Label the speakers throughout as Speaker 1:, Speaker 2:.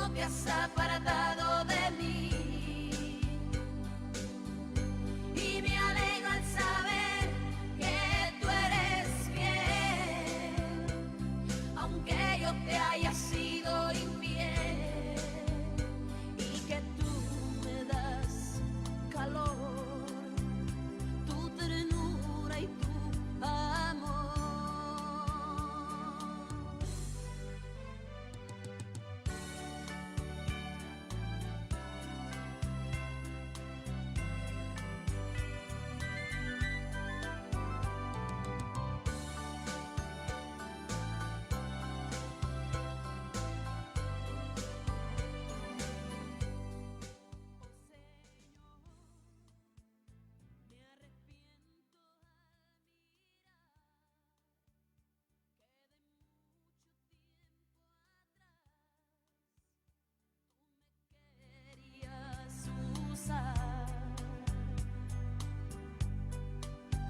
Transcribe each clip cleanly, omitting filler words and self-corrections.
Speaker 1: no te has apartado de mí. Y me alegro al saber que tú eres fiel, aunque yo te haya sido infiel, y que tú me das calor, tu ternura y tu amor.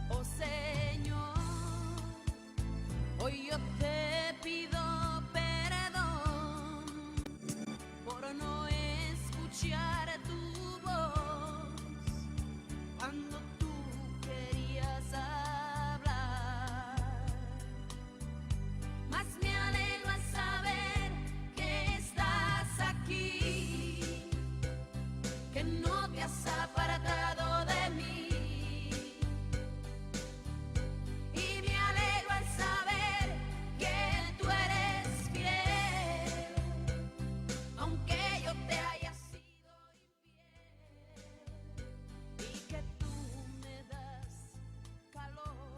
Speaker 1: Oh Señor, hoy yo te pido perdón por no escuchar tu voz cuando tú querías hablar. Mas me alegro al saber que estás aquí, que no te has apartado de mí. Y me alegro al saber que tú eres fiel, aunque yo te haya sido infiel, y que tú me das calor,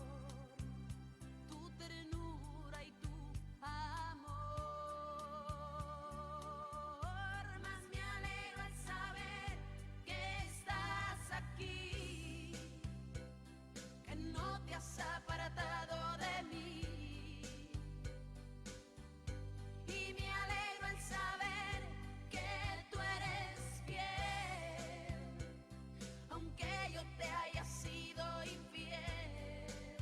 Speaker 1: tu ternura y tu amor. Mas me alegro al saber que estás aquí, que no te has apartado de mí. Y me alegro al saber que tú eres fiel, aunque yo te haya sido infiel,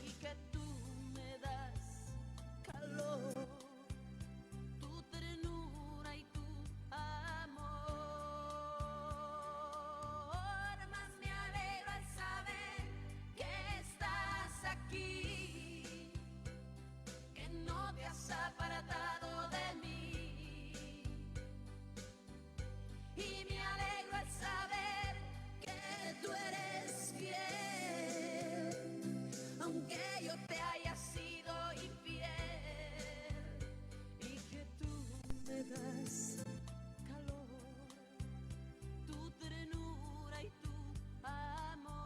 Speaker 1: y que tú me das calor, tu ternura y tu amor. Mas me alegro al saber que estás aquí, que no te has apartado de mí. Y me alegro al saber que tú eres fiel, aunque yo te haya sido infiel, y que tú me das calor, tu ternura y tu amor.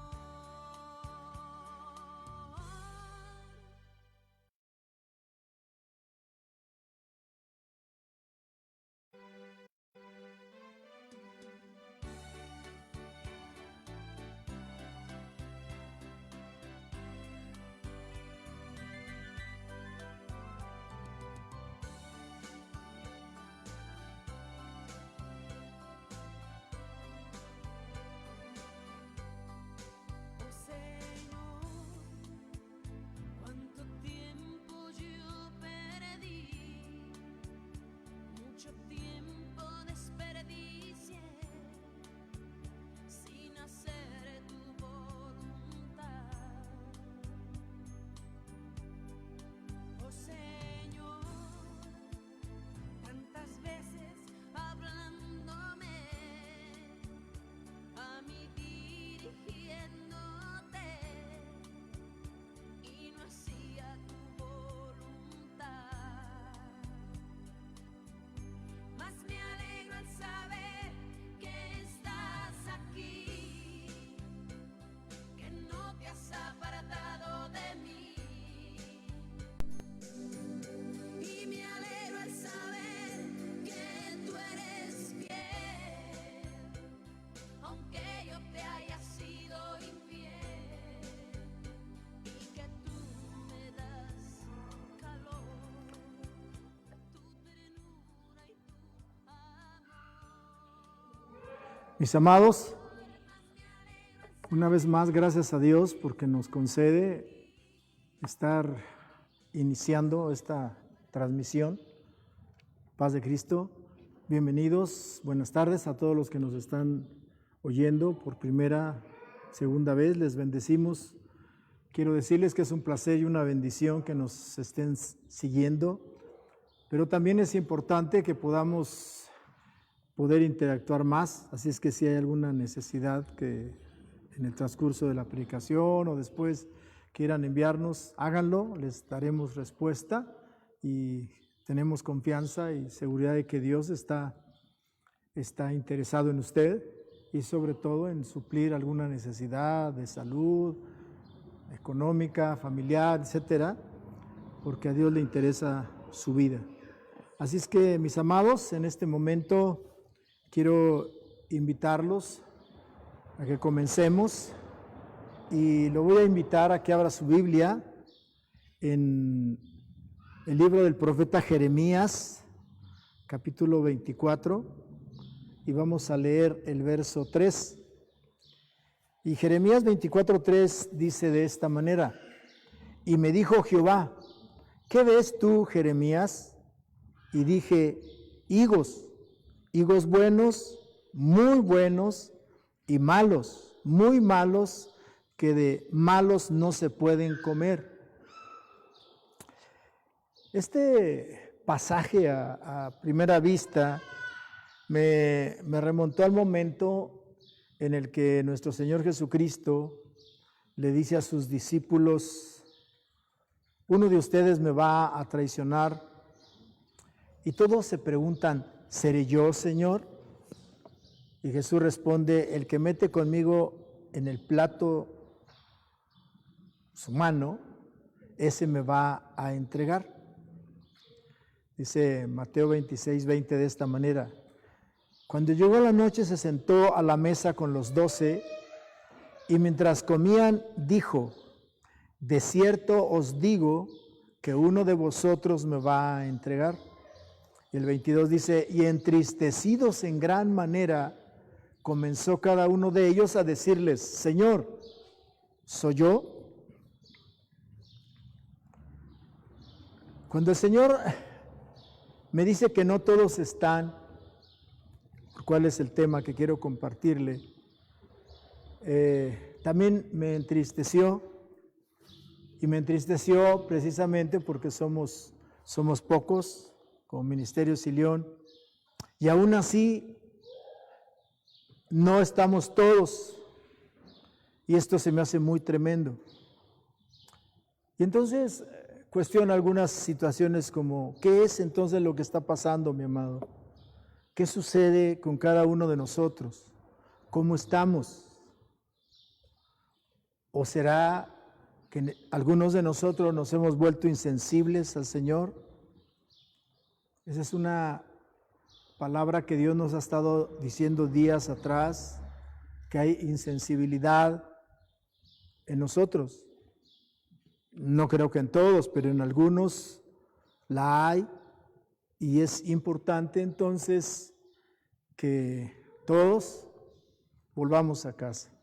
Speaker 1: Oh Señor, cuánto tiempo yo perdí, mucho tiempo desperdicié sin hacer tu voluntad. Oh Señor, tantas veces hablándome, a mí dirigiéndote, y no hacía tu voluntad. Mas me alegro al saber que estás aquí, que no te has apartado de mí. Y me alegro al saber que tú eres fiel, aunque yo te haya sido infiel, y que tú me das calor, tu ternura y tu amor.
Speaker 2: Mis amados, una vez más, gracias a Dios porque nos concede estar iniciando esta transmisión, Paz de Cristo, Bienvenidos, buenas tardes a todos los que nos están oyendo por primera, segunda vez. Les bendecimos. Quiero decirles que es un placer y una bendición que nos estén siguiendo, pero también es importante que podamos poder interactuar más. Así es que si hay alguna necesidad que en el transcurso de la predicación o después quieran enviarnos, háganlo, les daremos respuesta y tenemos confianza y seguridad de que Dios está interesado en usted y sobre todo en suplir alguna necesidad de salud, económica, familiar, etcétera, porque a Dios le interesa su vida. Así es que, mis amados, en este momento quiero invitarlos a que comencemos y lo voy a invitar a que abra su Biblia en el libro del profeta Jeremías, capítulo 24, y vamos a leer el verso 3. Y Jeremías 24:3 dice de esta manera: y me dijo Jehová, ¿qué ves tú, Jeremías? Y dije, higos buenos, muy buenos, y malos, muy malos, que de malos no se pueden comer. Este pasaje a primera vista me remontó al momento en el que nuestro Señor Jesucristo le dice a sus discípulos: uno de ustedes me va a traicionar. Y todos se preguntan: ¿seré yo, Señor? Y Jesús responde: el que mete conmigo en el plato su mano, ese me va a entregar. Dice Mateo 26:20 de esta manera: cuando llegó la noche se sentó a la mesa con los 12 y mientras comían dijo: de cierto os digo que uno de vosotros me va a entregar. Y el 22 dice: y entristecidos en gran manera comenzó cada uno de ellos a decirles: Señor, ¿soy yo? Cuando el Señor me dice que no todos están, ¿cuál es el tema que quiero compartirle? También me entristeció, y me entristeció precisamente porque somos pocos como Ministerio Silión, y aún así no estamos todos, y esto se me hace muy tremendo. Y entonces cuestiono algunas situaciones como: ¿qué es entonces lo que está pasando, mi amado? ¿Qué sucede con cada uno de nosotros? ¿Cómo estamos? ¿O será que algunos de nosotros nos hemos vuelto insensibles al Señor? Esa es una palabra que Dios nos ha estado diciendo días atrás, que hay insensibilidad en nosotros. No creo que en todos, pero en algunos la hay, y es importante entonces que todos volvamos a casa.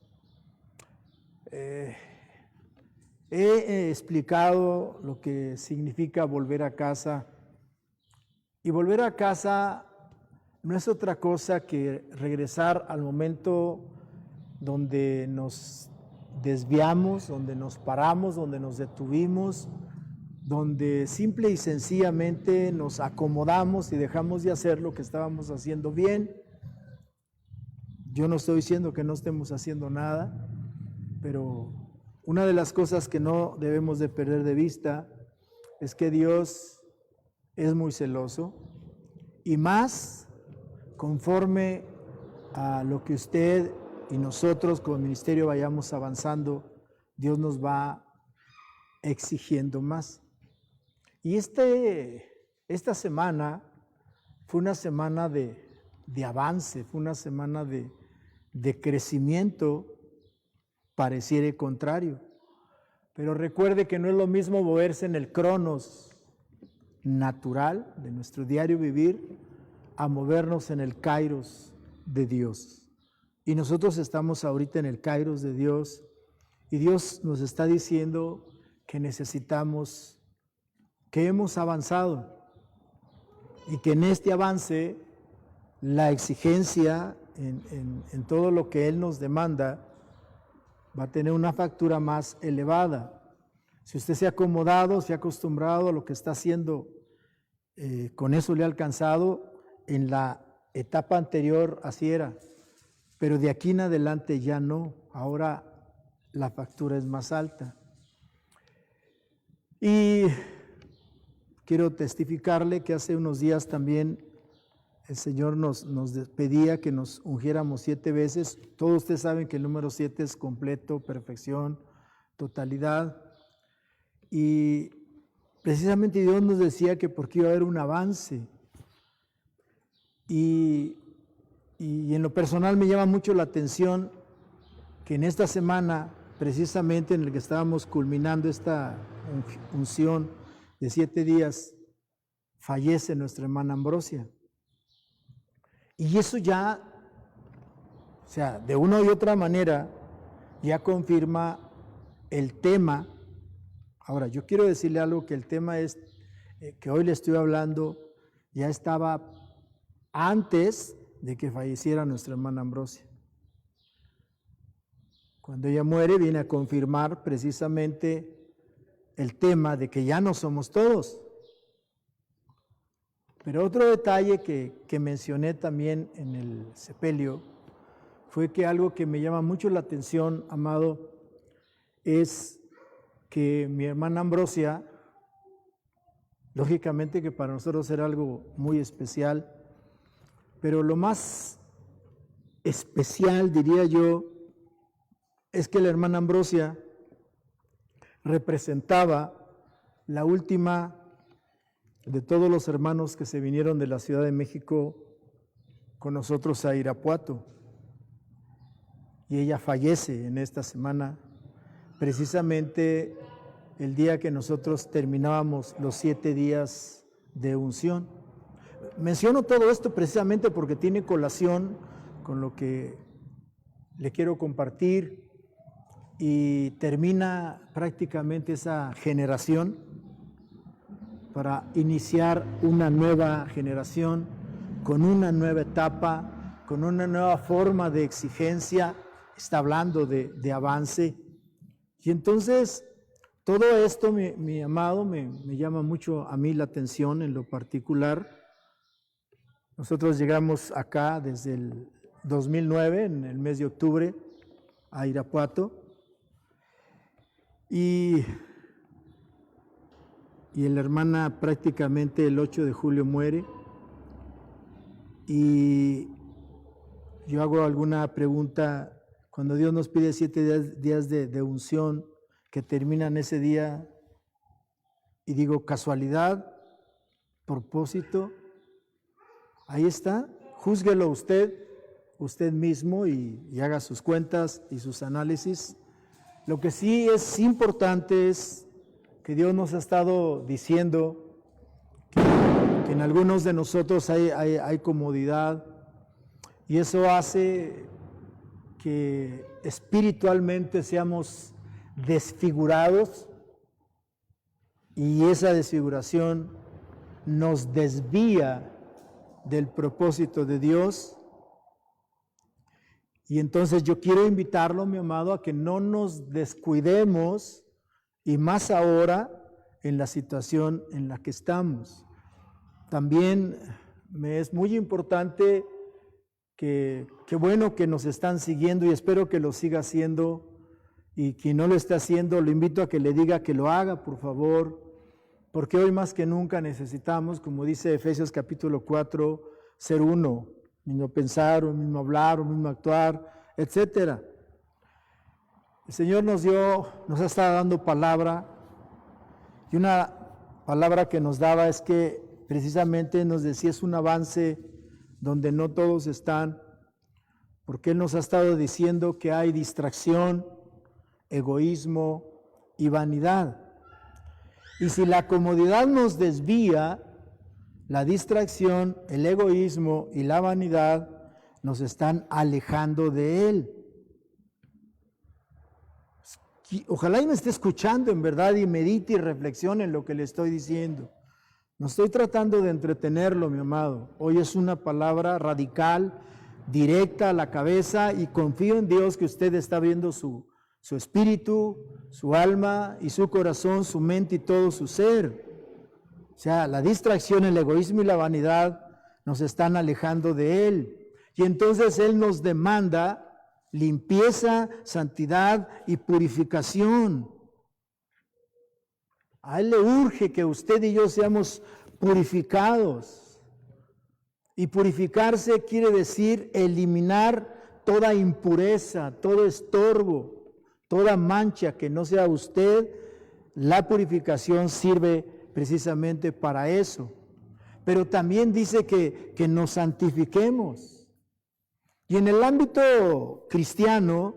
Speaker 2: He explicado lo que significa volver a casa, y volver a casa no es otra cosa que regresar al momento donde nos desviamos, donde nos paramos, donde nos detuvimos, donde simple y sencillamente nos acomodamos y dejamos de hacer lo que estábamos haciendo bien. Yo no estoy diciendo que no estemos haciendo nada, pero una de las cosas que no debemos de perder de vista es que Dios es muy celoso, y más conforme a lo que usted y nosotros como ministerio vayamos avanzando, Dios nos va exigiendo más. Y esta semana fue una semana de avance, fue una semana de crecimiento, pareciera contrario. Pero recuerde que no es lo mismo moverse en el cronos natural de nuestro diario vivir a movernos en el kairos de Dios. Y nosotros estamos ahorita en el kairos de Dios, y Dios nos está diciendo que necesitamos, que hemos avanzado y que en este avance la exigencia en todo lo que Él nos demanda va a tener una factura más elevada. Si usted se ha acomodado, se ha acostumbrado a lo que está haciendo, con eso le ha alcanzado. En la etapa anterior así era, pero de aquí en adelante ya no. Ahora la factura es más alta. Y quiero testificarle que hace unos días también el Señor nos pedía que nos ungiéramos 7 veces. Todos ustedes saben que el número 7 es completo, perfección, totalidad. Y precisamente Dios nos decía que porque iba a haber un avance. Y en lo personal me llama mucho la atención que en esta semana, precisamente en el que estábamos culminando esta unción de 7 días, fallece nuestra hermana Ambrosia. Y eso ya, o sea, de una y otra manera, ya confirma el tema. Ahora, yo quiero decirle algo, que el tema es, que hoy le estoy hablando, ya estaba antes de que falleciera nuestra hermana Ambrosia. Cuando ella muere, viene a confirmar precisamente el tema de que ya no somos todos. Pero otro detalle que mencioné también en el sepelio fue que algo que me llama mucho la atención, amado, es que mi hermana Ambrosia, lógicamente que para nosotros era algo muy especial, pero lo más especial, diría yo, es que la hermana Ambrosia representaba la última de todos los hermanos que se vinieron de la Ciudad de México con nosotros a Irapuato. Y ella fallece en esta semana, precisamente el día que nosotros terminábamos los 7 días de unción. Menciono todo esto precisamente porque tiene colación con lo que le quiero compartir, y termina prácticamente esa generación para iniciar una nueva generación con una nueva etapa, con una nueva forma de exigencia. Está hablando de avance. Y entonces todo esto, mi amado, me llama mucho a mí la atención en lo particular. Nosotros llegamos acá desde el 2009, en el mes de octubre, a Irapuato. Y la hermana prácticamente el 8 de julio muere. Y yo hago alguna pregunta, cuando Dios nos pide 7 días de unción que terminan ese día, y digo, casualidad, propósito, ahí está, júzguelo usted mismo, y haga sus cuentas y sus análisis. Lo que sí es importante es que Dios nos ha estado diciendo que en algunos de nosotros hay comodidad, y eso hace que espiritualmente seamos desfigurados, y esa desfiguración nos desvía del propósito de Dios. Y entonces yo quiero invitarlo, mi amado, a que no nos descuidemos, y más ahora en la situación en la que estamos. También me es muy importante que bueno que nos están siguiendo, y espero que lo siga haciendo, y quien no lo está haciendo, lo invito a que le diga que lo haga, por favor, porque hoy más que nunca necesitamos, como dice Efesios capítulo 4, ser uno. Un mismo pensar, un mismo hablar, un mismo actuar, etc. El Señor nos ha estado dando palabra, y una palabra que nos daba es que precisamente nos decía, es un avance donde no todos están, porque Él nos ha estado diciendo que hay distracción, egoísmo y vanidad. Y si la comodidad nos desvía, la distracción, el egoísmo y la vanidad nos están alejando de Él. Ojalá y me esté escuchando en verdad, y medite y reflexione en lo que le estoy diciendo. No estoy tratando de entretenerlo, mi amado. Hoy es una palabra radical, directa a la cabeza, y confío en Dios que usted está viendo su espíritu, su alma y su corazón, su mente y todo su ser. O sea, la distracción, el egoísmo y la vanidad nos están alejando de Él. Y entonces Él nos demanda limpieza, santidad y purificación. A Él le urge que usted y yo seamos purificados. Y purificarse quiere decir eliminar toda impureza, todo estorbo, toda mancha que no sea usted. La purificación sirve precisamente para eso. Pero también dice que nos santifiquemos. Y en el ámbito cristiano,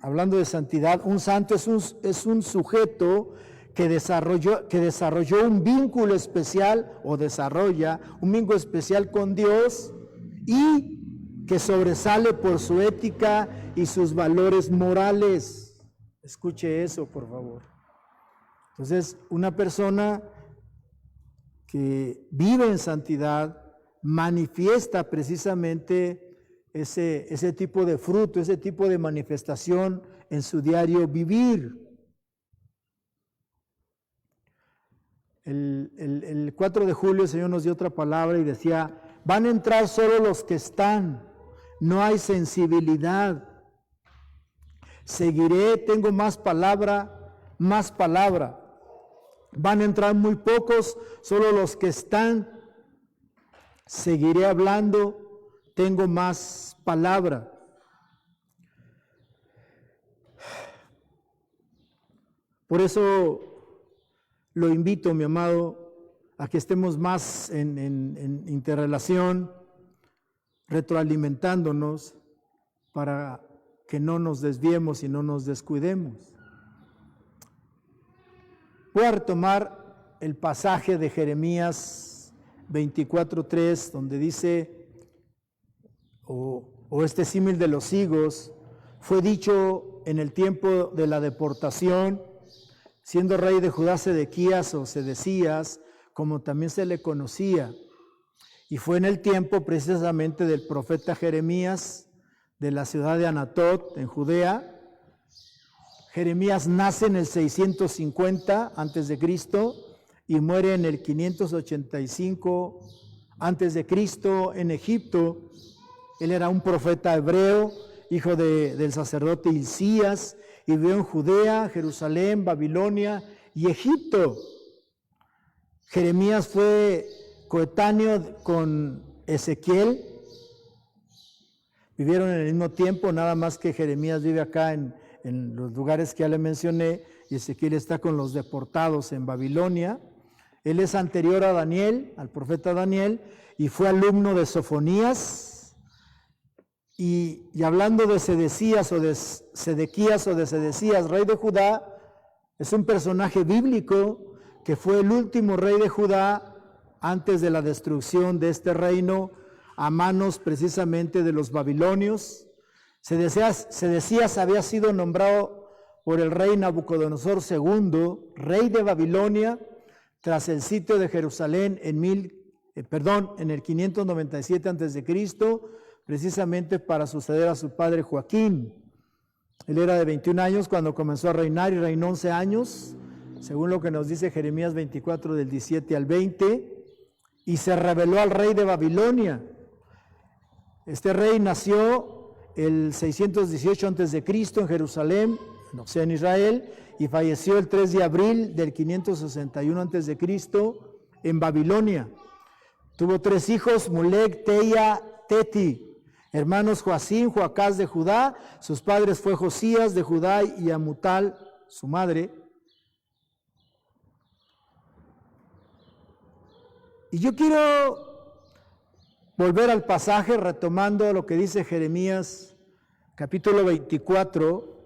Speaker 2: hablando de santidad, un santo es un sujeto que desarrolló un vínculo especial, o desarrolla un vínculo especial con Dios, y que sobresale por su ética y sus valores morales. Escuche eso, por favor. Entonces, una persona que vive en santidad manifiesta precisamente ese tipo de fruto, ese tipo de manifestación en su diario vivir. El 4 de julio el Señor nos dio otra palabra y decía: van a entrar solo los que están, no hay sensibilidad. Seguiré, tengo más palabra. Van a entrar muy pocos, solo los que están. Seguiré hablando, tengo más palabra. Por eso lo invito, mi amado, a que estemos más en interrelación, retroalimentándonos, para que no nos desviemos y no nos descuidemos. Voy a retomar el pasaje de Jeremías 24:3, donde dice, o este símil de los higos, fue dicho en el tiempo de la deportación, siendo rey de Judá Sedequías o Sedecías, como también se le conocía. Y fue en el tiempo precisamente del profeta Jeremías, de la ciudad de Anatot, en Judea. Jeremías nace en el 650 a.C. y muere en el 585 a.C. en Egipto. Él era un profeta hebreo, hijo del sacerdote Hilcías, y vivió en Judea, Jerusalén, Babilonia y Egipto. Jeremías fue coetáneo con Ezequiel. Vivieron en el mismo tiempo, nada más que Jeremías vive acá en los lugares que ya le mencioné, y Ezequiel está con los deportados en Babilonia. Él es anterior a Daniel, al profeta Daniel, y fue alumno de Sofonías. Y hablando de Sedequías o de Sedecías, rey de Judá, es un personaje bíblico que fue el último rey de Judá antes de la destrucción de este reino a manos precisamente de los babilonios. Sedecías había sido nombrado por el rey Nabucodonosor II, rey de Babilonia, tras el sitio de Jerusalén en el 597 a.C., precisamente para suceder a su padre Joaquín. Él era de 21 años cuando comenzó a reinar y reinó 11 años, según lo que nos dice Jeremías 24 del 17 al 20, y se rebeló al rey de Babilonia. Este rey nació el 618 a.C. en Jerusalén, o sea, en Israel, y falleció el 3 de abril del 561 a.C. en Babilonia. Tuvo 3 hijos, Mulek, Teia, Teti, hermanos Joacim, Joacaz de Judá. Sus padres fue Josías de Judá y Amutal, su madre. Y yo quiero volver al pasaje retomando lo que dice Jeremías capítulo 24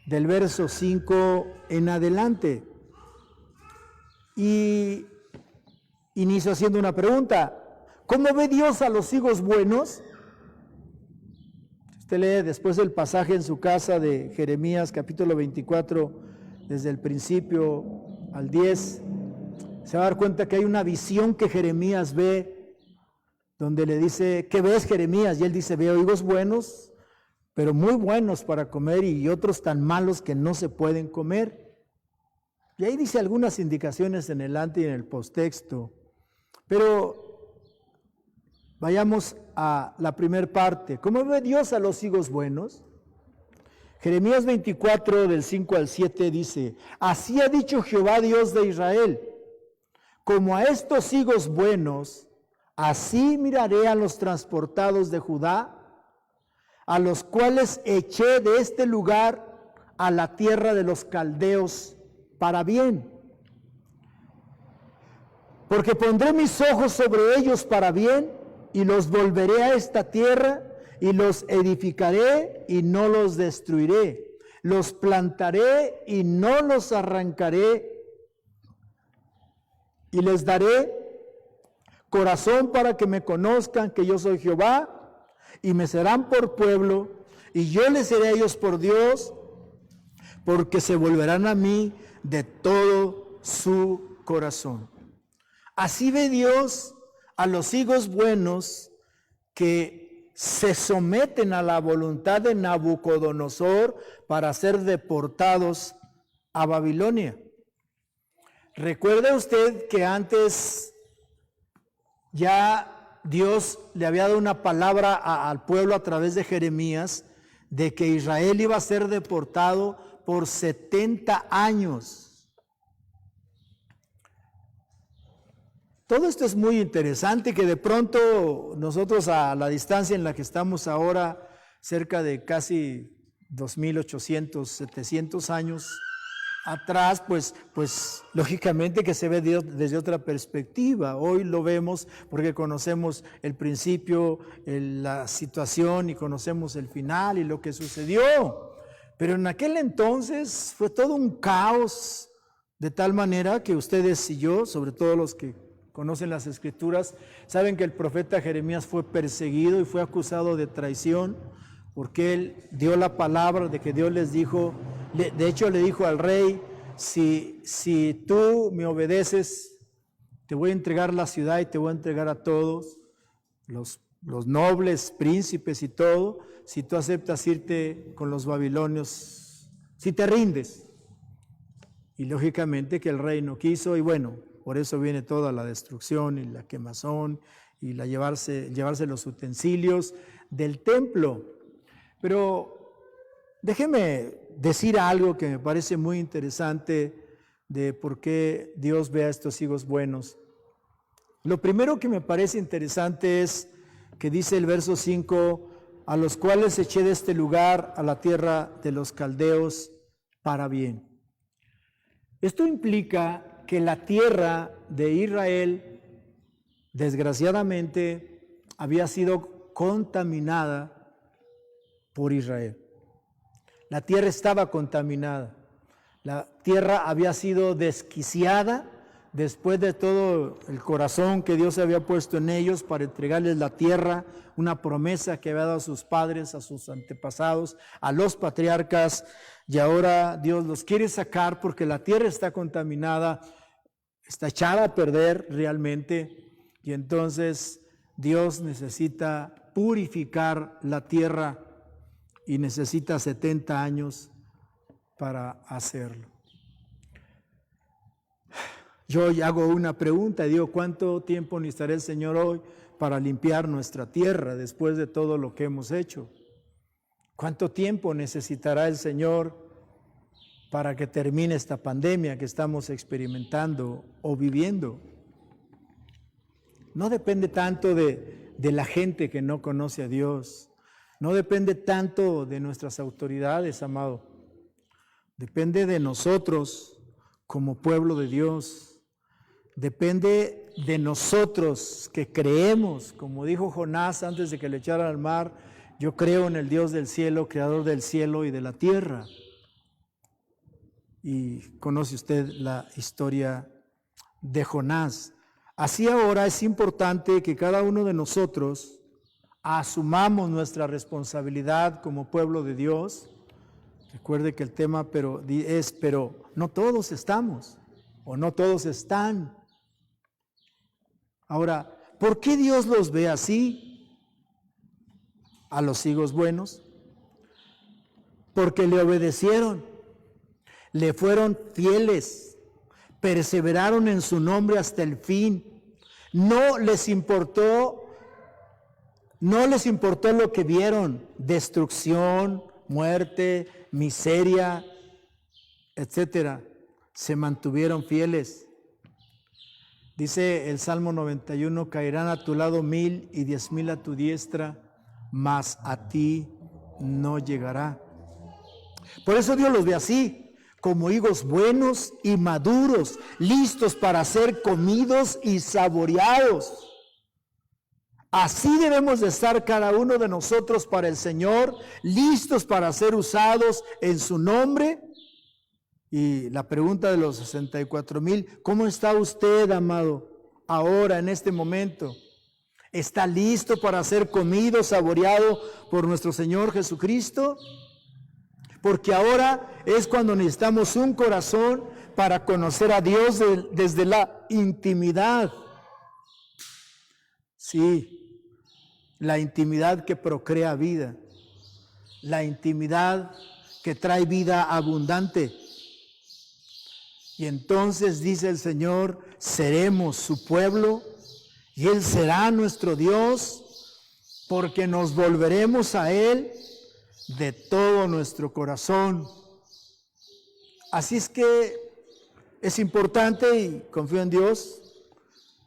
Speaker 2: del verso 5 en adelante. Y inicio haciendo una pregunta: ¿cómo ve Dios a los higos buenos? Usted lee después el pasaje en su casa de Jeremías capítulo 24 desde el principio al 10. se va a dar cuenta que hay una visión que Jeremías ve, donde le dice, ¿qué ves, Jeremías? Y él dice, veo higos buenos, pero muy buenos para comer, y otros tan malos que no se pueden comer. Y ahí dice algunas indicaciones en el ante y en el posttexto. Pero vayamos a la primera parte. ¿Cómo ve Dios a los higos buenos? Jeremías 24, del 5 al 7 dice, así ha dicho Jehová Dios de Israel, como a estos higos buenos, así miraré a los transportados de Judá, a los cuales eché de este lugar a la tierra de los caldeos para bien. Porque pondré mis ojos sobre ellos para bien, y los volveré a esta tierra, y los edificaré y no los destruiré. Los plantaré y no los arrancaré. Y les daré corazón para que me conozcan que yo soy Jehová, y me serán por pueblo, y yo les seré a ellos por Dios, porque se volverán a mí de todo su corazón. Así ve Dios a los higos buenos que se someten a la voluntad de Nabucodonosor para ser deportados a Babilonia. Recuerde usted que antes ya Dios le había dado una palabra al pueblo a través de Jeremías de que Israel iba a ser deportado por 70 años. Todo esto es muy interesante, que de pronto nosotros a la distancia en la que estamos ahora, cerca de casi 2.800, 700 años atrás, pues lógicamente que se ve desde otra perspectiva. Hoy lo vemos porque conocemos el principio, la situación, y conocemos el final y lo que sucedió. Pero en aquel entonces fue todo un caos, de tal manera que ustedes y yo, sobre todo los que conocen las Escrituras, saben que el profeta Jeremías fue perseguido y fue acusado de traición, porque él dio la palabra de que Dios les dijo, de hecho le dijo al rey, si tú me obedeces, te voy a entregar la ciudad y te voy a entregar a todos, los nobles, príncipes y todo, si tú aceptas irte con los babilonios, si te rindes. Y lógicamente que el rey no quiso, y bueno, por eso viene toda la destrucción y la quemazón y la llevarse los utensilios del templo. Pero déjeme decir algo que me parece muy interesante de por qué Dios ve a estos higos buenos. Lo primero que me parece interesante es que dice el verso 5, a los cuales eché de este lugar a la tierra de los caldeos para bien. Esto implica que la tierra de Israel, desgraciadamente, había sido contaminada por Israel. La tierra estaba contaminada. La tierra había sido desquiciada después de todo el corazón que Dios había puesto en ellos para entregarles la tierra, una promesa que había dado a sus padres, a sus antepasados, a los patriarcas, y ahora Dios los quiere sacar porque la tierra está contaminada, está echada a perder realmente, y entonces Dios necesita purificar la tierra y necesita 70 años para hacerlo. Yo hago una pregunta y digo, ¿cuánto tiempo necesitará el Señor hoy para limpiar nuestra tierra después de todo lo que hemos hecho? ¿Cuánto tiempo necesitará el Señor para que termine esta pandemia que estamos experimentando o viviendo? No depende tanto de la gente que no conoce a Dios, no depende tanto de nuestras autoridades, amado. Depende de nosotros como pueblo de Dios. Depende de nosotros que creemos, como dijo Jonás antes de que le echaran al mar, yo creo en el Dios del cielo, creador del cielo y de la tierra. Y conoce usted la historia de Jonás. Así ahora es importante que cada uno de nosotros asumamos nuestra responsabilidad como pueblo de Dios. Recuerde que el tema pero no todos estamos o no todos están Ahora, ¿por qué Dios los ve así a los higos buenos? Porque le obedecieron, le fueron fieles, perseveraron en su nombre hasta el fin. No les importó lo que vieron: destrucción, muerte, miseria, etcétera. Se mantuvieron fieles. Dice el Salmo 91, caerán a tu lado 1000 y 10,000 a tu diestra, mas a ti no llegará. Por eso Dios los ve así, como higos buenos y maduros, listos para ser comidos y saboreados. Así debemos de estar cada uno de nosotros para el Señor, listos para ser usados en su nombre. Y la pregunta de los 64,000, ¿cómo está usted, amado, ahora, en este momento? ¿Está listo para ser comido, saboreado por nuestro Señor Jesucristo? Porque ahora es cuando necesitamos un corazón para conocer a Dios desde la intimidad. Sí, la intimidad que procrea vida, la intimidad que trae vida abundante. Y entonces dice el Señor, seremos su pueblo y Él será nuestro Dios, porque nos volveremos a Él de todo nuestro corazón. Así es que es importante, y confío en Dios,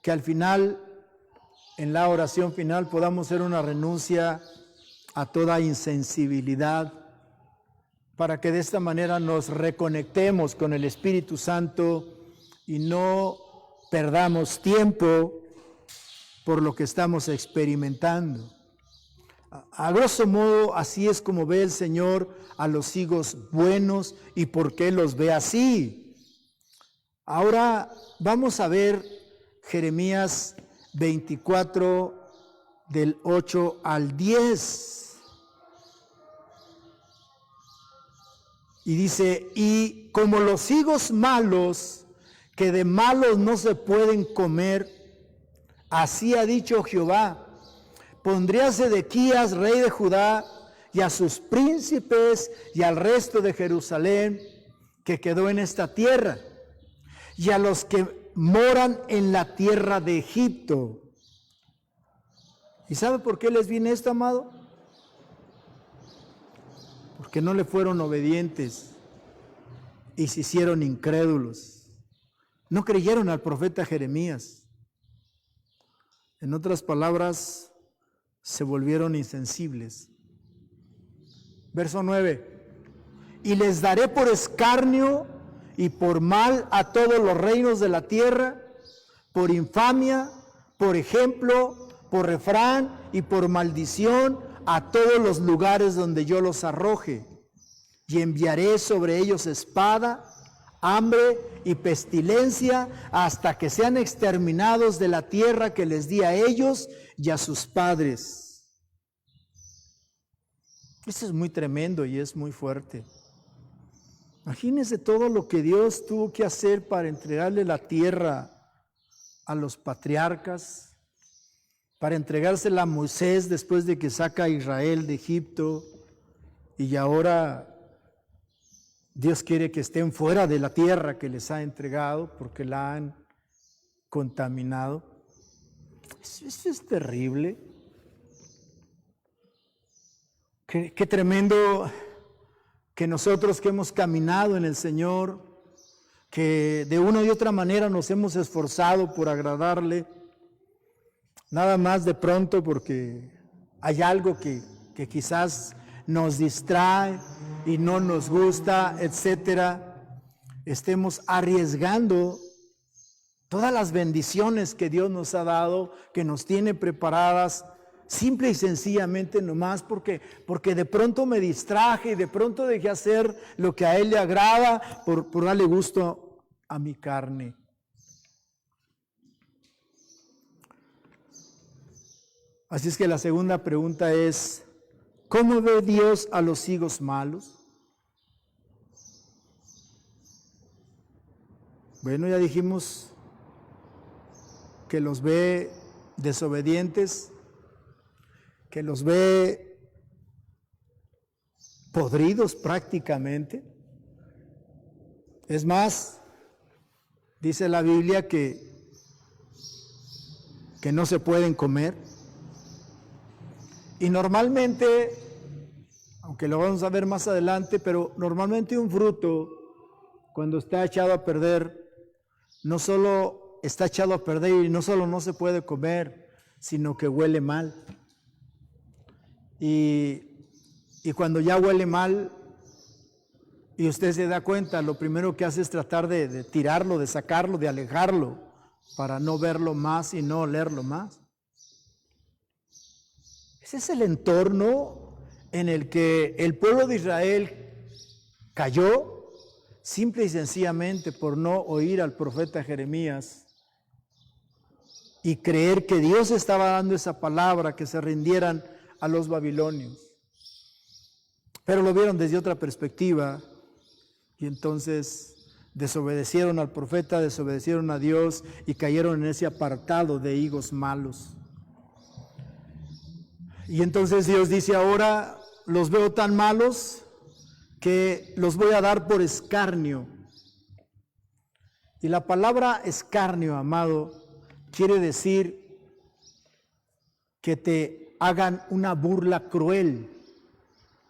Speaker 2: que al final, en la oración final, podamos hacer una renuncia a toda insensibilidad, para que de esta manera nos reconectemos con el Espíritu Santo y no perdamos tiempo por lo que estamos experimentando. A grosso modo, así es como ve el Señor a los higos buenos y por qué los ve así. Ahora vamos a ver Jeremías 24, del 8 al 10. Y dice, y como los higos malos, que de malos no se pueden comer, así ha dicho Jehová, pondré a Sedequías, rey de Judá, y a sus príncipes y al resto de Jerusalén que quedó en esta tierra, y a los que moran en la tierra de Egipto. ¿Y sabe por qué les viene esto, amado? Porque no le fueron obedientes y se hicieron incrédulos. No creyeron al profeta Jeremías. En otras palabras, se volvieron insensibles. Verso 9. Y les daré por escarnio y por mal a todos los reinos de la tierra, por infamia, por ejemplo, por refrán y por maldición a todos los lugares donde yo los arroje. Y enviaré sobre ellos espada, hambre y pestilencia hasta que sean exterminados de la tierra que les di a ellos y a sus padres. Esto es muy tremendo y es muy fuerte. Imagínense todo lo que Dios tuvo que hacer para entregarle la tierra a los patriarcas, para entregársela a Moisés después de que saca a Israel de Egipto, y ahora Dios quiere que estén fuera de la tierra que les ha entregado porque la han contaminado. Eso es terrible. Qué tremendo que nosotros que hemos caminado en el Señor, que de una y otra manera nos hemos esforzado por agradarle, nada más de pronto porque hay algo que quizás nos distrae y no nos gusta, etcétera, estemos arriesgando todas las bendiciones que Dios nos ha dado, que nos tiene preparadas, simple y sencillamente nomás porque de pronto me distraje y de pronto dejé hacer lo que a Él le agrada por darle gusto a mi carne. Así es que la segunda pregunta es, ¿cómo ve Dios a los higos malos? Bueno, ya dijimos que los ve desobedientes, que los ve podridos prácticamente. Es más, dice la Biblia que no se pueden comer. Y normalmente, aunque lo vamos a ver más adelante, pero normalmente un fruto, cuando está echado a perder, no solo está echado a perder y no solo no se puede comer, sino que huele mal. Y cuando ya huele mal, y usted se da cuenta, lo primero que hace es tratar de tirarlo, de sacarlo, de alejarlo, para no verlo más y no olerlo más. Ese es el entorno en el que el pueblo de Israel cayó, simple y sencillamente por no oír al profeta Jeremías y creer que Dios estaba dando esa palabra, que se rindieran a los babilonios. Pero lo vieron desde otra perspectiva y entonces desobedecieron al profeta, desobedecieron a Dios y cayeron en ese apartado de higos malos. Y entonces Dios dice: ahora los veo tan malos que los voy a dar por escarnio. Y la palabra escarnio, amado, quiere decir que te hagan una burla cruel.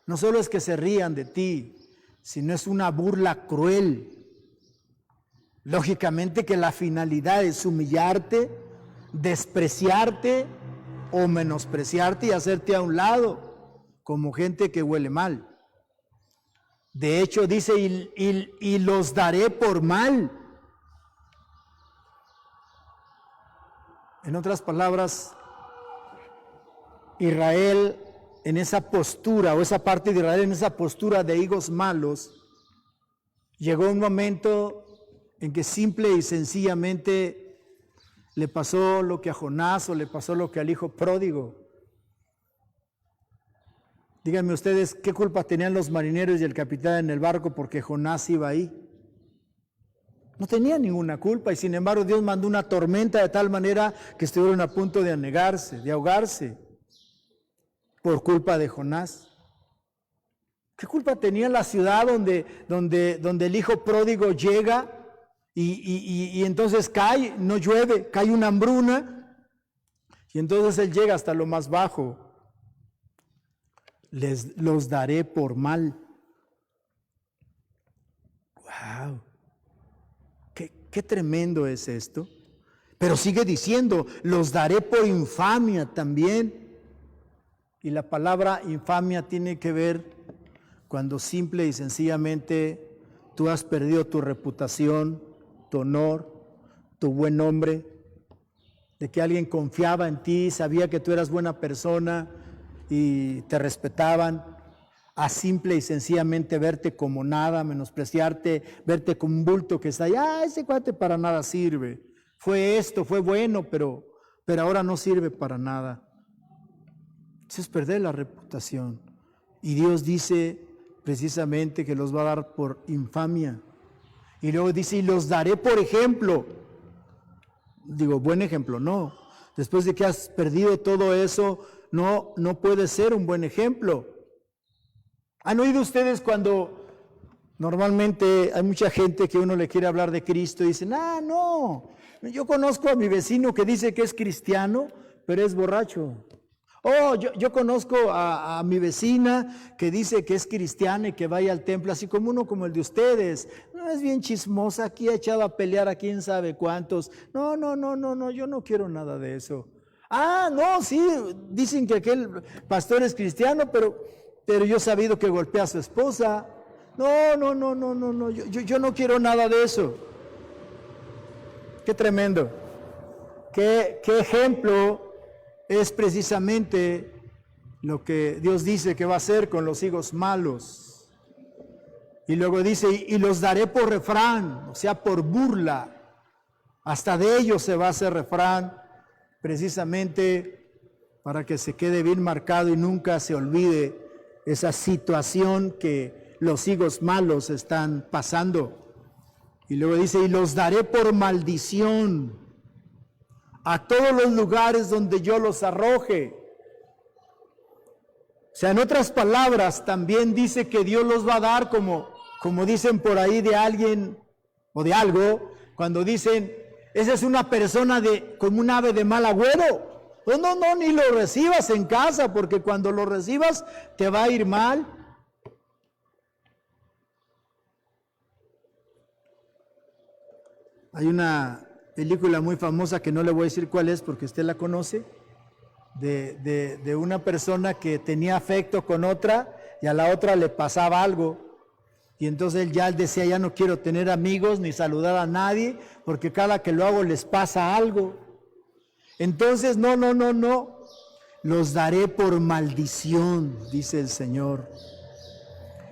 Speaker 2: No solo es que se rían de ti, sino es una burla cruel. Lógicamente que la finalidad es humillarte, despreciarte o menospreciarte y hacerte a un lado como gente que huele mal. De hecho dice, y los daré por mal. En otras palabras, Israel en esa postura, o esa parte de Israel en esa postura de higos malos, llegó un momento en que simple y sencillamente le pasó lo que a Jonás o le pasó lo que al hijo pródigo. Díganme ustedes, ¿qué culpa tenían los marineros y el capitán en el barco porque Jonás iba ahí? No tenían ninguna culpa y sin embargo Dios mandó una tormenta de tal manera que estuvieron a punto de anegarse, de ahogarse por culpa de Jonás. ¿Qué culpa tenía la ciudad donde el hijo pródigo llega y entonces cae, no llueve, cae una hambruna y entonces él llega hasta lo más bajo? Los daré por mal. ¡Wow! Qué tremendo es esto. Pero sigue diciendo, los daré por infamia también. Y la palabra infamia tiene que ver cuando simple y sencillamente tú has perdido tu reputación, tu honor, tu buen nombre, de que alguien confiaba en ti, sabía que tú eras buena persona y te respetaban, a simple y sencillamente verte como nada, menospreciarte, verte como un bulto que está ahí, ese cuate para nada sirve, fue esto, fue bueno, pero ahora no sirve para nada. Eso es perder la reputación. Y Dios dice precisamente que los va a dar por infamia. Y luego dice, y los daré por ejemplo. Digo, buen ejemplo, no. Después de que has perdido todo eso, no puede ser un buen ejemplo. ¿Han oído ustedes cuando normalmente hay mucha gente que uno le quiere hablar de Cristo y dicen, no, yo conozco a mi vecino que dice que es cristiano, pero es borracho? Yo conozco a mi vecina que dice que es cristiana y que vaya al templo, así como uno como el de ustedes. No, es bien chismosa, aquí ha echado a pelear a quién sabe cuántos. No, yo no quiero nada de eso. No, sí, dicen que aquel pastor es cristiano, pero yo he sabido que golpea a su esposa. No, yo no quiero nada de eso. Qué tremendo. Qué ejemplo es precisamente lo que Dios dice que va a hacer con los higos malos. Y luego dice, y los daré por refrán, o sea, por burla. Hasta de ellos se va a hacer refrán, precisamente para que se quede bien marcado y nunca se olvide esa situación que los higos malos están pasando. Y luego dice, y los daré por maldición. a todos los lugares donde yo los arroje. O sea, en otras palabras, también dice que Dios los va a dar como dicen por ahí de alguien o de algo, cuando dicen, esa es una persona como un ave de mal agüero. Pues no, ni lo recibas en casa, porque cuando lo recibas te va a ir mal. Hay una película muy famosa que no le voy a decir cuál es porque usted la conoce, de una persona que tenía afecto con otra y a la otra le pasaba algo. Y entonces él decía, ya no quiero tener amigos ni saludar a nadie porque cada que lo hago les pasa algo. Entonces, no, los daré por maldición, dice el Señor.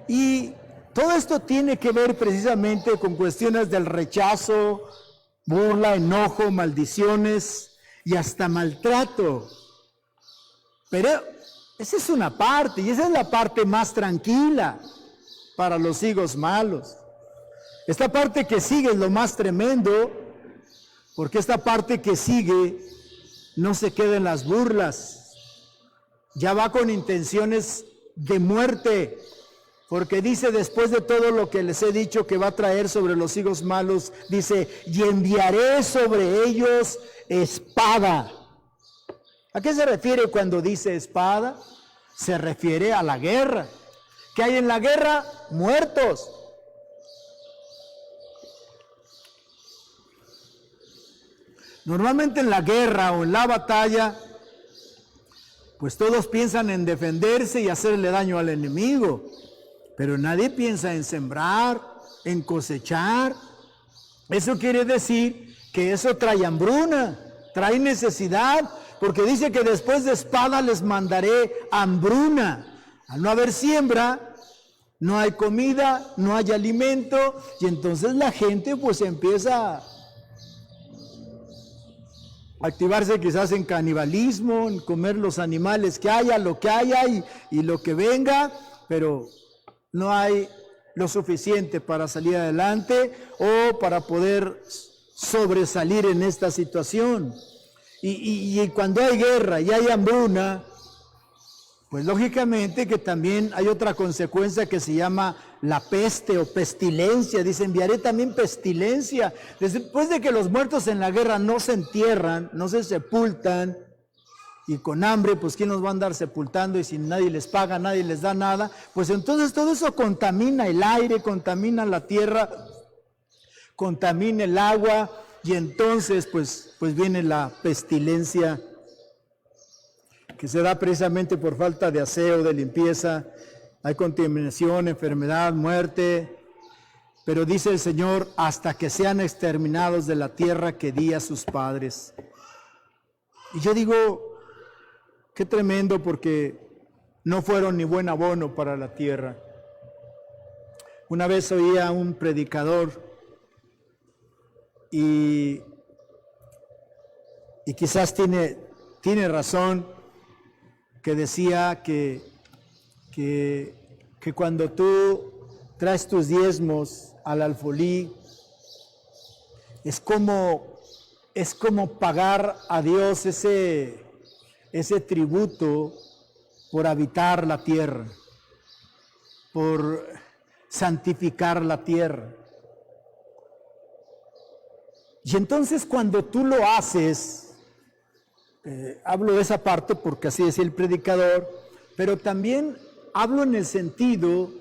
Speaker 2: Y todo esto tiene que ver precisamente con cuestiones del rechazo, burla, enojo, maldiciones y hasta maltrato. Pero esa es una parte, y esa es la parte más tranquila para los hijos malos. Esta parte que sigue es lo más tremendo, porque esta parte que sigue no se queda en las burlas, ya va con intenciones de muerte, porque dice, después de todo lo que les he dicho que va a traer sobre los hijos malos, dice, y enviaré sobre ellos espada. ¿A qué se refiere cuando dice espada? Se refiere a la guerra. ¿Qué hay en la guerra? Muertos. Normalmente en la guerra o en la batalla, pues todos piensan en defenderse y hacerle daño al enemigo, pero nadie piensa en sembrar, en cosechar. Eso quiere decir que eso trae hambruna, trae necesidad, porque dice que después de espada les mandaré hambruna. Al no haber siembra, no hay comida, no hay alimento, y entonces la gente pues empieza a activarse quizás en canibalismo, en comer los animales que haya, lo que haya y lo que venga, pero no hay lo suficiente para salir adelante o para poder sobresalir en esta situación. Y cuando hay guerra y hay hambruna, pues lógicamente que también hay otra consecuencia que se llama la peste o pestilencia. Dice, enviaré también pestilencia. Después de que los muertos en la guerra no se entierran, no se sepultan, y con hambre, pues ¿quién los va a andar sepultando? Y si nadie les paga, nadie les da nada, pues entonces todo eso contamina el aire, contamina la tierra, contamina el agua, y entonces pues viene la pestilencia, que se da precisamente por falta de aseo, de limpieza. Hay contaminación, enfermedad, muerte, pero dice el Señor, hasta que sean exterminados de la tierra que di a sus padres. Y yo digo, qué tremendo, porque no fueron ni buen abono para la tierra. Una vez oí a un predicador y quizás tiene razón, que decía que cuando tú traes tus diezmos al alfolí, es como pagar a Dios ese tributo por habitar la tierra, por santificar la tierra. Y entonces cuando tú lo haces, hablo de esa parte porque así decía el predicador, pero también hablo en el sentido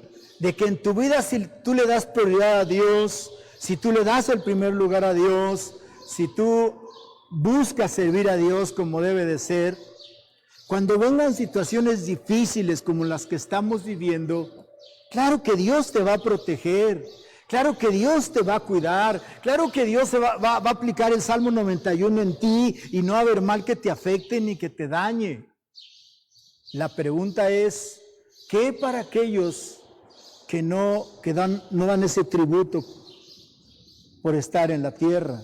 Speaker 2: de que en tu vida, si tú le das prioridad a Dios, si tú le das el primer lugar a Dios, si tú buscas servir a Dios como debe de ser, cuando vengan situaciones difíciles como las que estamos viviendo, claro que Dios te va a proteger, claro que Dios te va a cuidar, claro que Dios va a aplicar el Salmo 91 en ti y no va a haber mal que te afecte ni que te dañe. La pregunta es, ¿qué para aquellos que no dan ese tributo por estar en la tierra?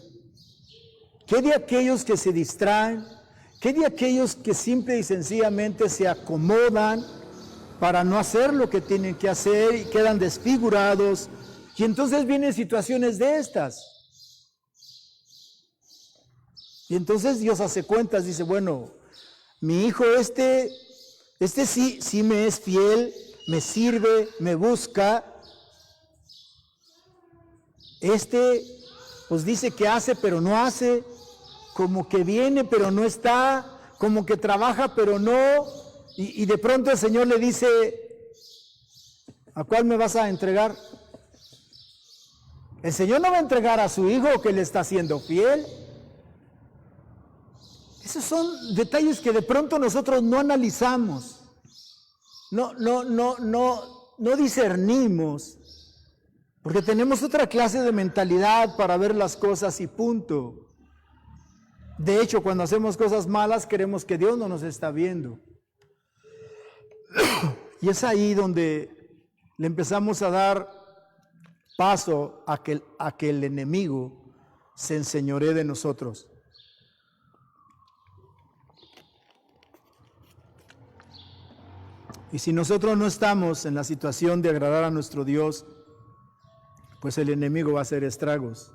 Speaker 2: ¿Qué de aquellos que se distraen? ¿Qué de aquellos que simple y sencillamente se acomodan para no hacer lo que tienen que hacer y quedan desfigurados? Y entonces vienen situaciones de estas. Y entonces Dios hace cuentas, dice, bueno, mi hijo este sí me es fiel, me sirve, me busca. Pues dice que hace, pero no hace, como que viene, pero no está, como que trabaja, pero no. Y de pronto el Señor le dice, ¿a cuál me vas a entregar? El Señor no va a entregar a su hijo que le está siendo fiel. Esos son detalles que de pronto nosotros no analizamos, no discernimos, porque tenemos otra clase de mentalidad para ver las cosas y punto. De hecho, cuando hacemos cosas malas, queremos que Dios no nos está viendo. Y es ahí donde le empezamos a dar paso a que el enemigo se enseñoree de nosotros. Y si nosotros no estamos en la situación de agradar a nuestro Dios, pues el enemigo va a hacer estragos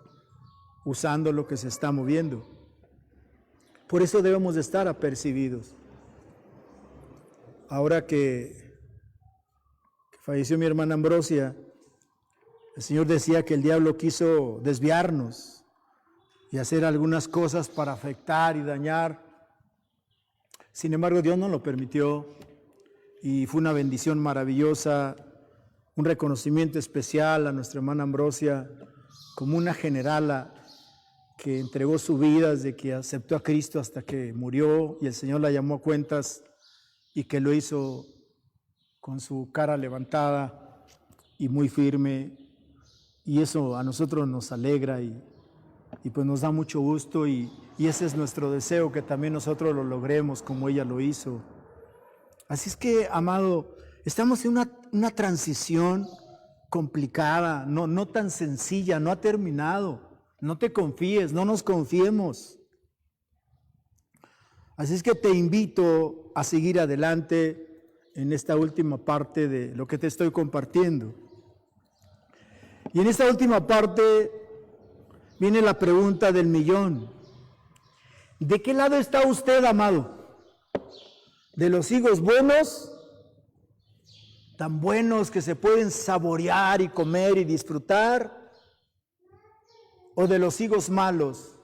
Speaker 2: usando lo que se está moviendo. Por eso debemos de estar apercibidos. Ahora que falleció mi hermana Ambrosia, el Señor decía que el diablo quiso desviarnos y hacer algunas cosas para afectar y dañar. Sin embargo, Dios no lo permitió y fue una bendición maravillosa, un reconocimiento especial a nuestra hermana Ambrosia como una generala que entregó su vida desde que aceptó a Cristo hasta que murió y el Señor la llamó a cuentas y que lo hizo con su cara levantada y muy firme, y eso a nosotros nos alegra y pues nos da mucho gusto y ese es nuestro deseo, que también nosotros lo logremos como ella lo hizo. Así es que, amado, estamos en una transición complicada, no tan sencilla, no ha terminado. No te confíes, no nos confiemos. Así es que te invito a seguir adelante en esta última parte de lo que te estoy compartiendo. Y en esta última parte viene la pregunta del millón. ¿De qué lado está usted, amado? ¿De los higos buenos, tan buenos que se pueden saborear y comer y disfrutar? ¿O de los higos malos,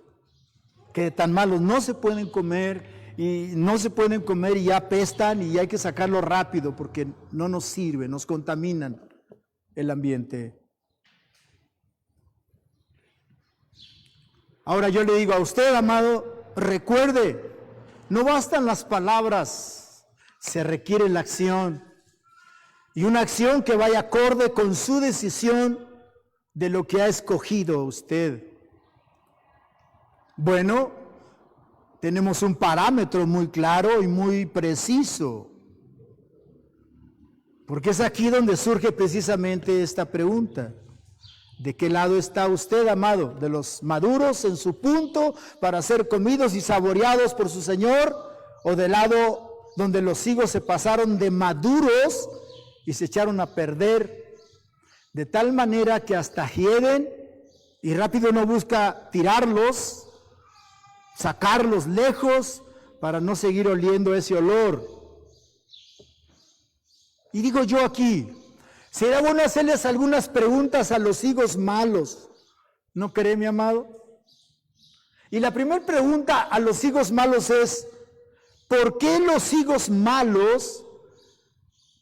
Speaker 2: que tan malos no se pueden comer y ya apestan y hay que sacarlo rápido porque no nos sirve, nos contaminan el ambiente? Ahora yo le digo a usted, amado, recuerde, no bastan las palabras, se requiere la acción, y una acción que vaya acorde con su decisión de lo que ha escogido usted. Bueno, tenemos un parámetro muy claro y muy preciso, porque es aquí donde surge precisamente esta pregunta. ¿De qué lado está usted, amado? ¿De los maduros en su punto para ser comidos y saboreados por su Señor? ¿O del lado donde los higos se pasaron de maduros y se echaron a perder de tal manera que hasta hieden y rápido uno busca tirarlos, sacarlos lejos para no seguir oliendo ese olor? Y digo yo aquí, será bueno hacerles algunas preguntas a los higos malos, ¿no cree, mi amado? Y la primera pregunta a los higos malos es, ¿por qué los higos malos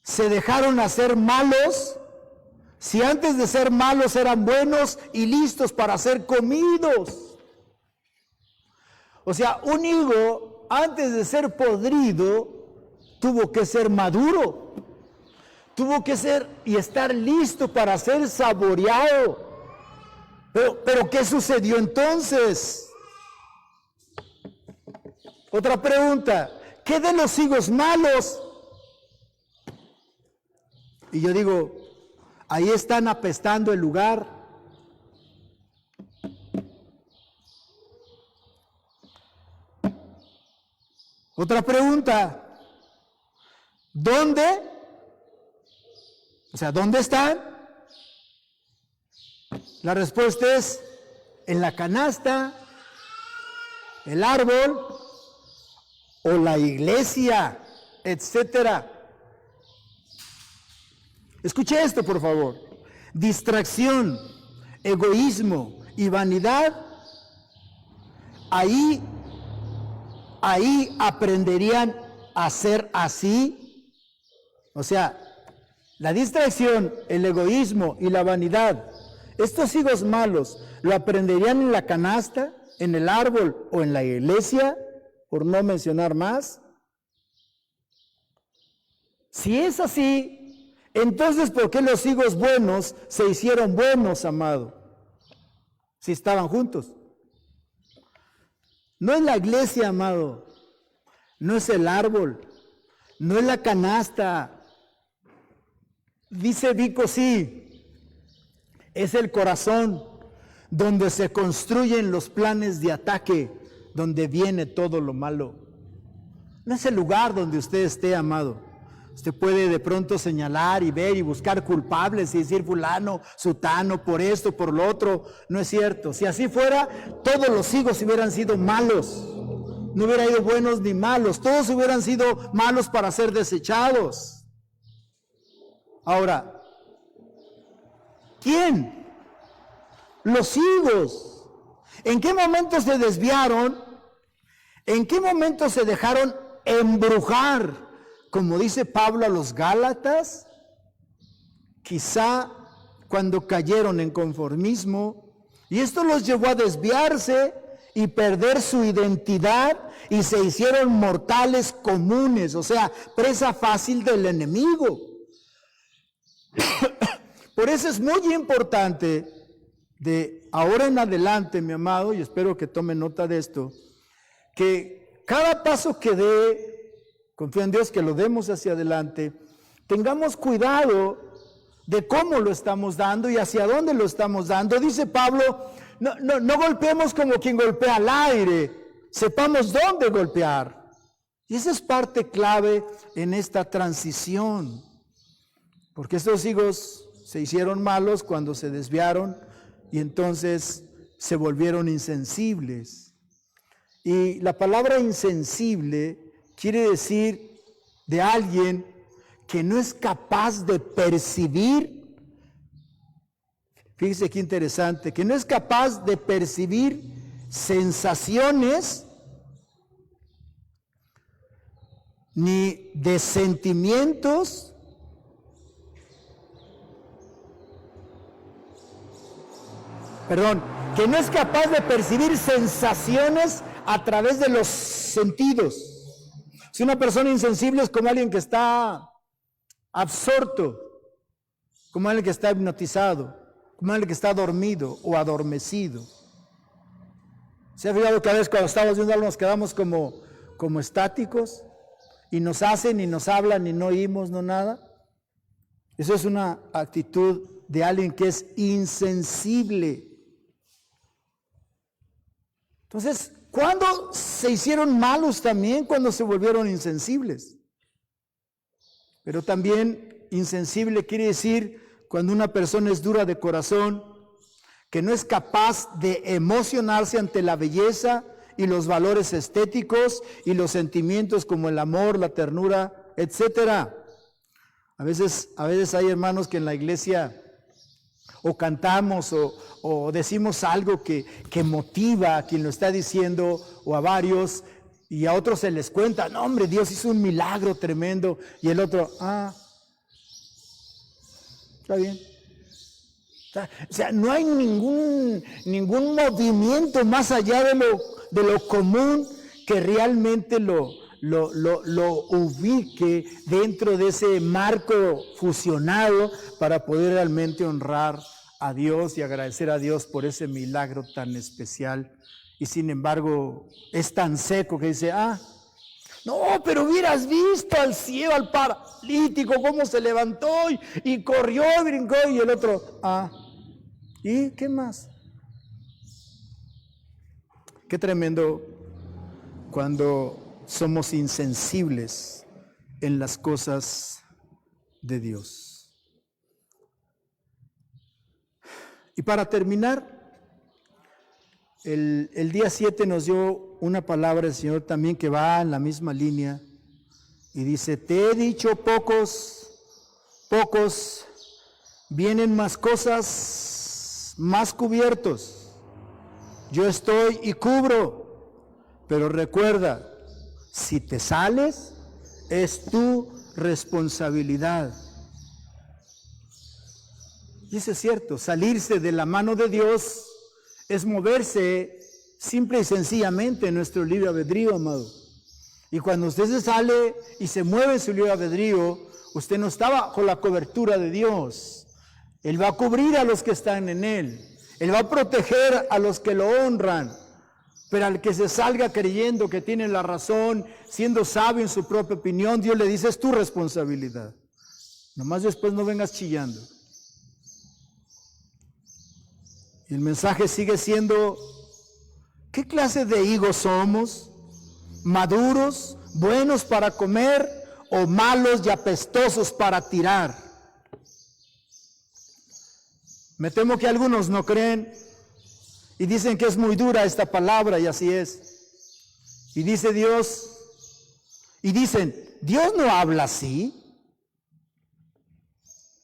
Speaker 2: se dejaron hacer malos si antes de ser malos eran buenos y listos para ser comidos? O sea, un higo antes de ser podrido tuvo que ser maduro, tuvo que ser y estar listo para ser saboreado. Pero ¿qué sucedió entonces? Otra pregunta, ¿qué de los higos malos? Y yo digo, ahí están apestando el lugar. Otra pregunta, ¿dónde? O sea, ¿dónde están? La respuesta es en la canasta. el árbol o la iglesia, etcétera. Escuche esto, por favor. Distracción, egoísmo y vanidad, ahí aprenderían a ser así. O sea, la distracción, el egoísmo y la vanidad, estos higos malos, ¿lo aprenderían en la canasta, en el árbol o en la iglesia? Por no mencionar más. Si es así, entonces, ¿por qué los higos buenos se hicieron buenos, amado? Si estaban juntos. No es la iglesia, amado. No es el árbol. No es la canasta. Dice Vico, sí. Es el corazón donde se construyen los planes de ataque, donde viene todo lo malo. No es el lugar donde usted esté, amado. Usted puede de pronto señalar y ver y buscar culpables y decir fulano, sutano, por esto, por lo otro. No es cierto. Si así fuera, todos los higos hubieran sido malos. No hubiera ido buenos ni malos. Todos hubieran sido malos para ser desechados. Ahora, ¿quién? Los higos. ¿En qué momento se desviaron? ¿En qué momento se dejaron embrujar? Como dice Pablo a los Gálatas, quizá cuando cayeron en conformismo, y esto los llevó a desviarse y perder su identidad, y se hicieron mortales comunes, o sea, presa fácil del enemigo. Por eso es muy importante, de ahora en adelante, mi amado, y espero que tome nota de esto, que cada paso que dé, confío en Dios que lo demos hacia adelante, tengamos cuidado de cómo lo estamos dando y hacia dónde lo estamos dando. Dice Pablo, no golpeemos como quien golpea al aire, sepamos dónde golpear. Y esa es parte clave en esta transición, porque estos higos se hicieron malos cuando se desviaron y entonces se volvieron insensibles. Y la palabra insensible quiere decir de alguien que no es capaz de percibir, fíjese qué interesante, que no es capaz de percibir sensaciones ni de sentimientos que no es capaz de percibir sensaciones a través de los sentidos. Si una persona insensible es como alguien que está absorto, como alguien que está hipnotizado, como alguien que está dormido o adormecido. ¿Se ha fijado que a veces cuando estamos viendo algo nos quedamos como estáticos y nos hacen y nos hablan y no oímos, no nada? Eso es una actitud de alguien que es insensible. Entonces, ¿cuándo se hicieron malos también? Cuando se volvieron insensibles. Pero también insensible quiere decir cuando una persona es dura de corazón, que no es capaz de emocionarse ante la belleza y los valores estéticos y los sentimientos como el amor, la ternura, etcétera. A veces hay hermanos que en la iglesia o cantamos o decimos algo que motiva a quien lo está diciendo o a varios, y a otros se les cuenta, no hombre, Dios hizo un milagro tremendo, y el otro, está bien. O sea, no hay ningún movimiento más allá de lo común que realmente lo ubique dentro de ese marco fusionado para poder realmente honrar a Dios y agradecer a Dios por ese milagro tan especial. Y sin embargo es tan seco que dice, no, pero hubieras visto al ciego, al paralítico, cómo se levantó y corrió y brincó, y el otro, ¿y qué más? Qué tremendo cuando somos insensibles en las cosas de Dios. Y para terminar, El día 7 nos dio una palabra el Señor también que va en la misma línea y dice, te he dicho pocos, vienen más cosas, más cubiertos. Yo estoy y cubro, pero recuerda, si te sales, es tu responsabilidad. Y eso es cierto, salirse de la mano de Dios es moverse simple y sencillamente en nuestro libre albedrío, amado. Y cuando usted se sale y se mueve en su libre albedrío, usted no está bajo la cobertura de Dios. Él va a cubrir a los que están en Él. Él va a proteger a los que lo honran. Pero al que se salga creyendo que tiene la razón, siendo sabio en su propia opinión, Dios le dice, es tu responsabilidad. Nomás después no vengas chillando. Y el mensaje sigue siendo, ¿qué clase de higos somos? ¿Maduros, buenos para comer o malos y apestosos para tirar? Me temo que algunos no creen y dicen que es muy dura esta palabra y así es. Y dice Dios, y dicen, ¿Dios no habla así?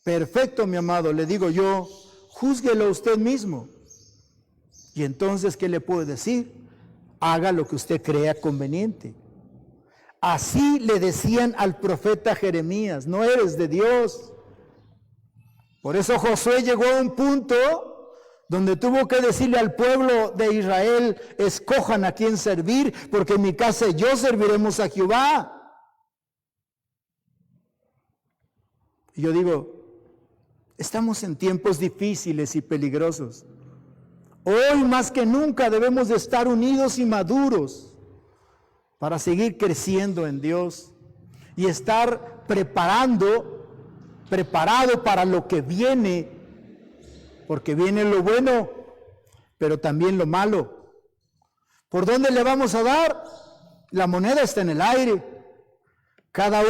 Speaker 2: Perfecto, mi amado, le digo yo, júzguelo usted mismo. Y entonces, ¿qué le puedo decir? Haga lo que usted crea conveniente. Así le decían al profeta Jeremías, no eres de Dios. Por eso Josué llegó a un punto donde tuvo que decirle al pueblo de Israel, escojan a quién servir, porque en mi casa y yo serviremos a Jehová. Y yo digo, estamos en tiempos difíciles y peligrosos. Hoy más que nunca debemos de estar unidos y maduros para seguir creciendo en Dios y estar preparado para lo que viene, porque viene lo bueno, pero también lo malo. ¿Por dónde le vamos a dar? La moneda está en el aire. Cada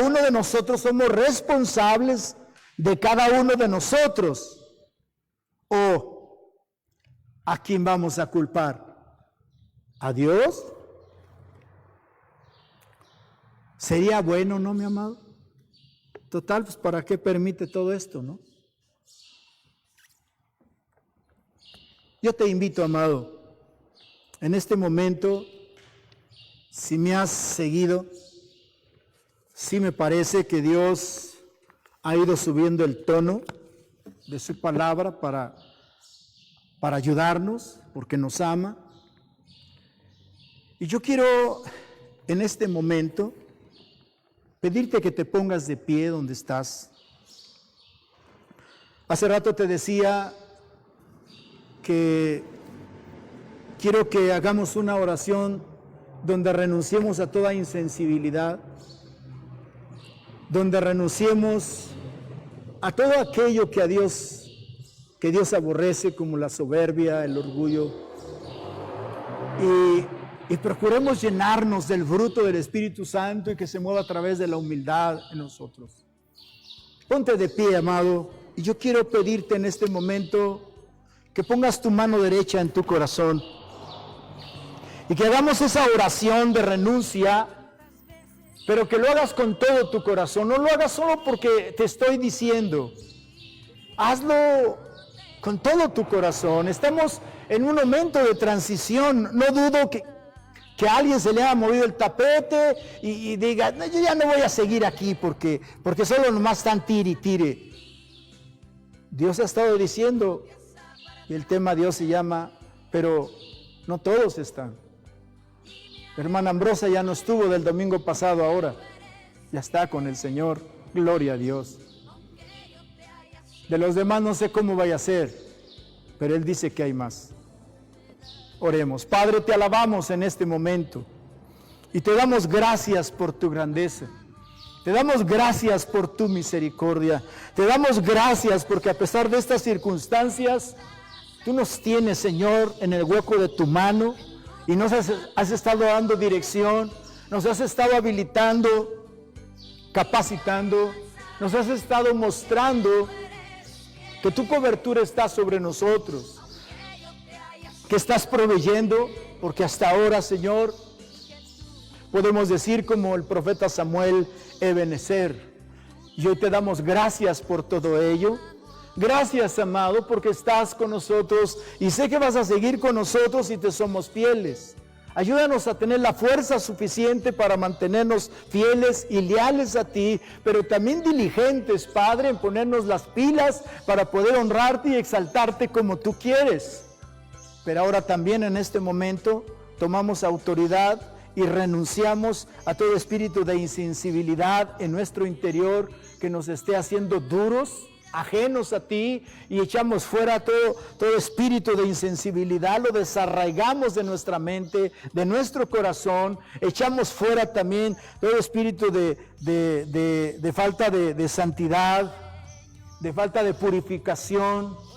Speaker 2: uno de nosotros somos responsables de cada uno de nosotros. ¿O a quién vamos a culpar? ¿A Dios? Sería bueno, ¿no, mi amado? Total, pues ¿para qué permite todo esto, no? Yo te invito, amado, en este momento, si me has seguido, sí me parece que Dios ha ido subiendo el tono de su palabra para ayudarnos, porque nos ama. Y yo quiero en este momento pedirte que te pongas de pie donde estás. Hace rato te decía que quiero que hagamos una oración donde renunciemos a toda insensibilidad, donde renunciemos a todo aquello que Dios aborrece, como la soberbia, el orgullo, y procuremos llenarnos del fruto del Espíritu Santo y que se mueva a través de la humildad en nosotros. Ponte de pie, amado, y yo quiero pedirte en este momento que pongas tu mano derecha en tu corazón y que hagamos esa oración de renuncia, pero que lo hagas con todo tu corazón. No lo hagas solo porque te estoy diciendo, hazlo con todo tu corazón. Estamos en un momento de transición. No dudo que a alguien se le haya movido el tapete y diga, no, yo ya no voy a seguir aquí porque solo nomás están tire y tire. Dios ha estado diciendo, y el tema Dios se llama, pero no todos están. Hermana Ambrosa ya no estuvo del domingo pasado, ahora ya está con el Señor. Gloria a Dios. De los demás no sé cómo vaya a ser, pero Él dice que hay más. Oremos. Padre, te alabamos en este momento y te damos gracias por tu grandeza. Te damos gracias por tu misericordia. Te damos gracias porque a pesar de estas circunstancias, tú nos tienes, Señor, en el hueco de tu mano y nos has estado dando dirección, nos has estado habilitando, capacitando, nos has estado mostrando que tu cobertura está sobre nosotros. que estás proveyendo, porque hasta ahora, Señor, podemos decir como el profeta Samuel, Ebenezer. Y hoy te damos gracias por todo ello. Gracias, amado, porque estás con nosotros y sé que vas a seguir con nosotros y te somos fieles. Ayúdanos a tener la fuerza suficiente para mantenernos fieles y leales a ti, pero también diligentes, Padre, en ponernos las pilas para poder honrarte y exaltarte como tú quieres. Pero ahora también en este momento tomamos autoridad y renunciamos a todo espíritu de insensibilidad en nuestro interior que nos esté haciendo duros, ajenos a ti, y echamos fuera todo espíritu de insensibilidad, lo desarraigamos de nuestra mente, de nuestro corazón, echamos fuera también todo espíritu de falta de santidad, de falta de purificación.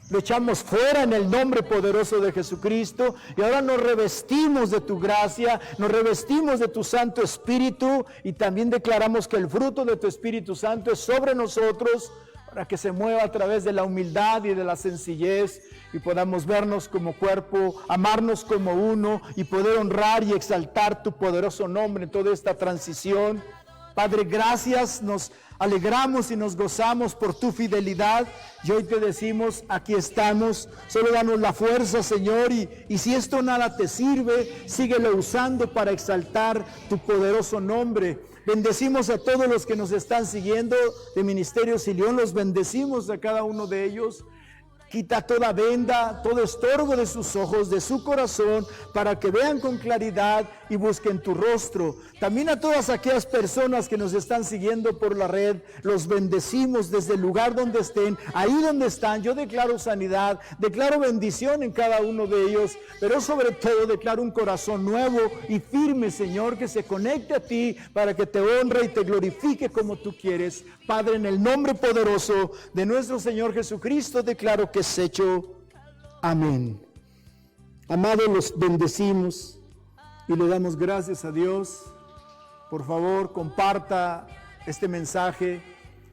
Speaker 2: Lo echamos fuera en el nombre poderoso de Jesucristo y ahora nos revestimos de tu gracia, nos revestimos de tu Santo Espíritu y también declaramos que el fruto de tu Espíritu Santo es sobre nosotros para que se mueva a través de la humildad y de la sencillez y podamos vernos como cuerpo, amarnos como uno y poder honrar y exaltar tu poderoso nombre en toda esta transición. Padre, gracias, nos alegramos y nos gozamos por tu fidelidad y hoy te decimos, aquí estamos, solo danos la fuerza, Señor, y si esto nada te sirve, síguelo usando para exaltar tu poderoso nombre. Bendecimos a todos los que nos están siguiendo de Ministerio Silión, los bendecimos a cada uno de ellos. Quita toda venda, todo estorbo de sus ojos, de su corazón, para que vean con claridad y busquen tu rostro. También a todas aquellas personas que nos están siguiendo por la red, los bendecimos desde el lugar donde estén, ahí donde están. Yo declaro sanidad, declaro bendición en cada uno de ellos, pero sobre todo declaro un corazón nuevo y firme, Señor, que se conecte a ti para que te honre y te glorifique como tú quieres. Padre, en el nombre poderoso de nuestro Señor Jesucristo, declaro que es hecho. Amén. Amados, los bendecimos y le damos gracias a Dios. Por favor, comparta este mensaje,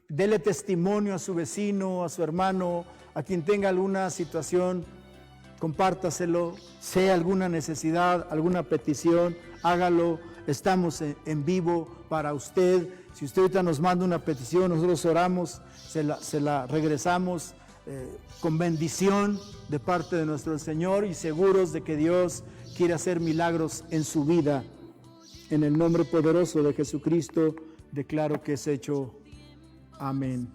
Speaker 2: dele testimonio a su vecino, a su hermano, a quien tenga alguna situación, compártaselo, sea alguna necesidad, alguna petición, hágalo. Estamos en vivo para usted. Si usted ahorita nos manda una petición, nosotros oramos, se la regresamos con bendición de parte de nuestro Señor y seguros de que Dios quiere hacer milagros en su vida. En el nombre poderoso de Jesucristo declaro que es hecho. Amén.